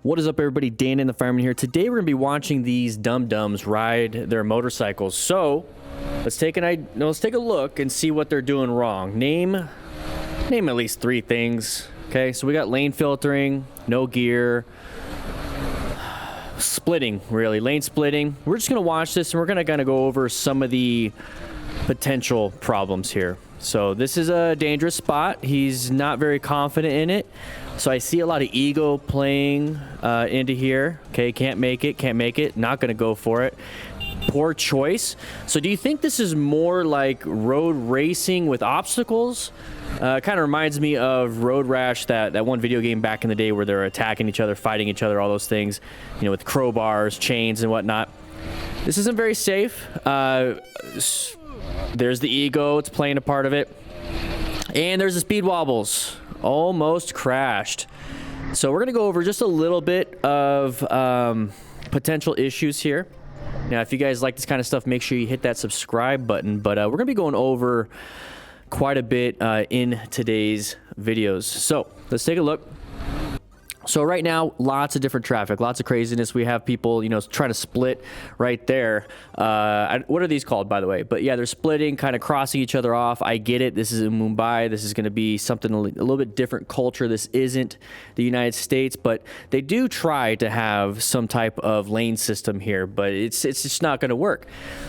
What is up, everybody? Dan and the Fireman here. Today we're gonna be watching these dum-dums ride their motorcycles. So let's take a look and see what they're doing wrong. Name at least 3 things. Okay, so we got lane filtering, no gear, splitting, really lane splitting. We're just gonna watch this and we're gonna go over some of the potential problems here. So this is a dangerous spot. He's not very confident in it. So I see a lot of ego playing into here. Okay, can't make it, not gonna go for it. Poor choice. So do you think this is more like road racing with obstacles? Kind of reminds me of Road Rash, that one video game back in the day where they're attacking each other, fighting each other, all those things, you know, with crowbars, chains, and whatnot. This isn't very safe. There's the ego, it's playing a part of it. And there's the speed wobbles. Almost crashed. So we're gonna go over just a little bit of potential issues here. Now, if you guys like this kind of stuff, make sure you hit that subscribe button. But we're gonna be going over quite a bit in today's videos. So let's take a look. So right now, lots of different traffic, lots of craziness. We have people, you know, trying to split right there. What are these called, by the way? But yeah, they're splitting, kind of crossing each other off. I get it. This is in Mumbai. This is going to be something a little bit different culture. This isn't the United States, but they do try to have some type of lane system here, but it's just not going to work.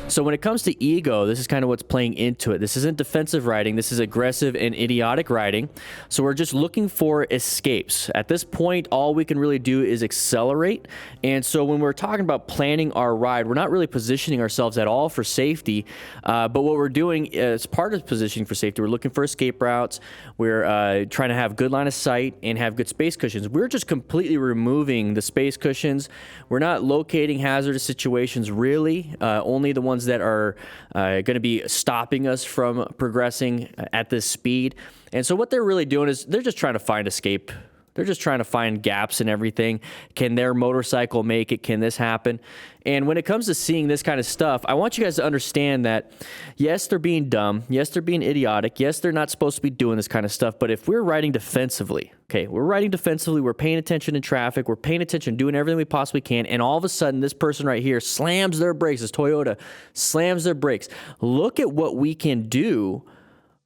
So when it comes to ego, this is kind of what's playing into it. This isn't defensive riding. This is aggressive and idiotic riding. So we're just looking for escapes. At this point, all we can really do is accelerate. And so when we're talking about planning our ride, we're not really positioning ourselves at all for safety. But what we're doing as part of positioning for safety, we're looking for escape routes. We're trying to have good line of sight and have good space cushions. We're just completely removing the space cushions. We're not locating hazardous situations, really. Only the ones that are going to be stopping us from progressing at this speed. And so what they're really doing is they're just trying to find escape. They're just trying to find gaps in everything. Can their motorcycle make it? Can this happen? And when it comes to seeing this kind of stuff, I want you guys to understand that, yes, they're being dumb. Yes, they're being idiotic. Yes, they're not supposed to be doing this kind of stuff. But if we're riding defensively, okay, we're riding defensively, we're paying attention in traffic, we're paying attention, doing everything we possibly can, and all of a sudden, this person right here slams their brakes, this Toyota slams their brakes. Look at what we can do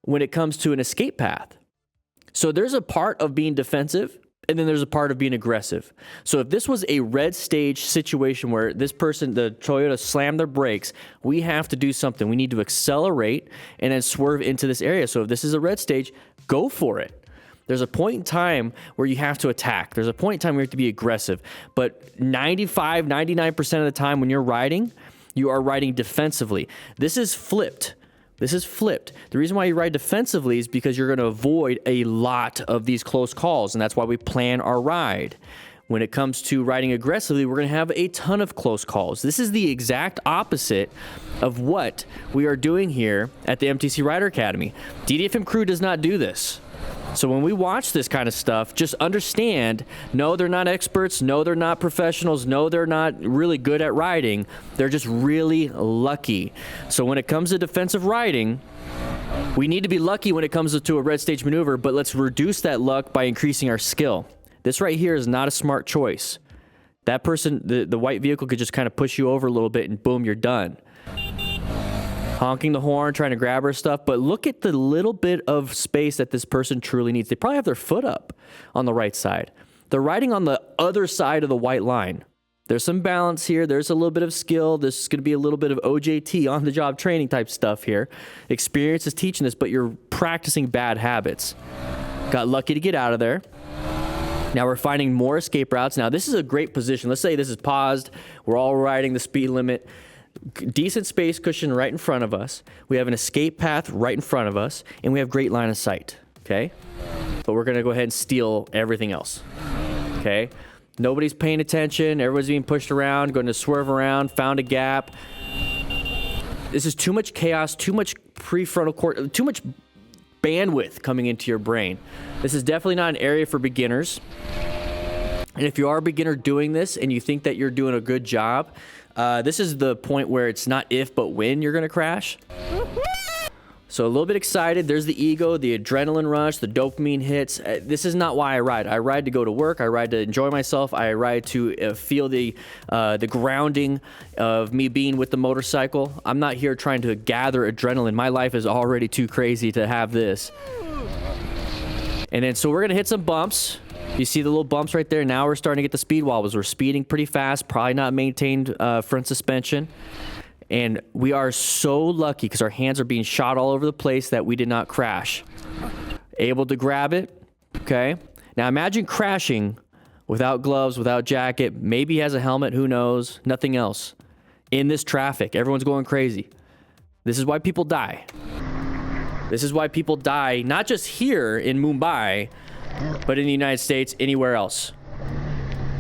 when it comes to an escape path. So there's a part of being defensive, and then there's a part of being aggressive. So if this was a red stage situation where this person, the Toyota, slammed their brakes, we have to do something. We need to accelerate and then swerve into this area. So if this is a red stage, go for it. There's a point in time where you have to attack. There's a point in time where you have to be aggressive. But 95, 99% of the time when you're riding, you are riding defensively. This is flipped. This is flipped. The reason why you ride defensively is because you're going to avoid a lot of these close calls, and that's why we plan our ride. When it comes to riding aggressively, we're going to have a ton of close calls. This is the exact opposite of what we are doing here at the MTC Rider Academy. DDFM crew does not do this. So when we watch this kind of stuff, just understand, no, they're not experts. No, they're not professionals. No, they're not really good at riding. They're just really lucky. So when it comes to defensive riding, we need to be lucky when it comes to a red stage maneuver, but let's reduce that luck by increasing our skill. This right here is not a smart choice. That person, the white vehicle could just kind of push you over a little bit and boom, you're done. Honking the horn, trying to grab her stuff, but look at the little bit of space that this person truly needs. They probably have their foot up on the right side. They're riding on the other side of the white line. There's some balance here. There's a little bit of skill. This is going to be a little bit of OJT, on-the-job training type stuff here. Experience is teaching this, but you're practicing bad habits. Got lucky to get out of there. Now we're finding more escape routes. Now this is a great position. Let's say this is paused. We're all riding the speed limit. Decent space cushion right in front of us. We have an escape path right in front of us, and we have great line of sight, okay? But we're gonna go ahead and steal everything else, okay? Nobody's paying attention. Everyone's being pushed around, going to swerve around, found a gap. This is too much chaos, too much prefrontal cortex, too much bandwidth coming into your brain. This is definitely not an area for beginners. And if you are a beginner doing this and you think that you're doing a good job, this is the point where it's not if, but when you're going to crash. So a little bit excited. There's the ego, the adrenaline rush, the dopamine hits. This is not why I ride. I ride to go to work. I ride to enjoy myself. I ride to feel the grounding of me being with the motorcycle. I'm not here trying to gather adrenaline. My life is already too crazy to have this. And then so we're gonna hit some bumps. You see the little bumps right there. Now we're starting to get the speed wobbles. We're speeding pretty fast. Probably not maintained front suspension. And we are so lucky because our hands are being shot all over the place that we did not crash. Able to grab it, okay? Now imagine crashing without gloves, without jacket, maybe he has a helmet, who knows, nothing else. In this traffic, everyone's going crazy. This is why people die. This is why people die, not just here in Mumbai, but in the United States, anywhere else.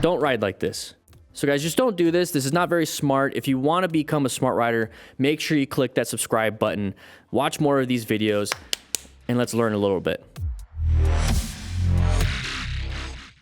Don't ride like this. So guys, just don't do this. This is not very smart. If you want to become a smart rider, make sure you click that subscribe button. Watch more of these videos, and let's learn a little bit.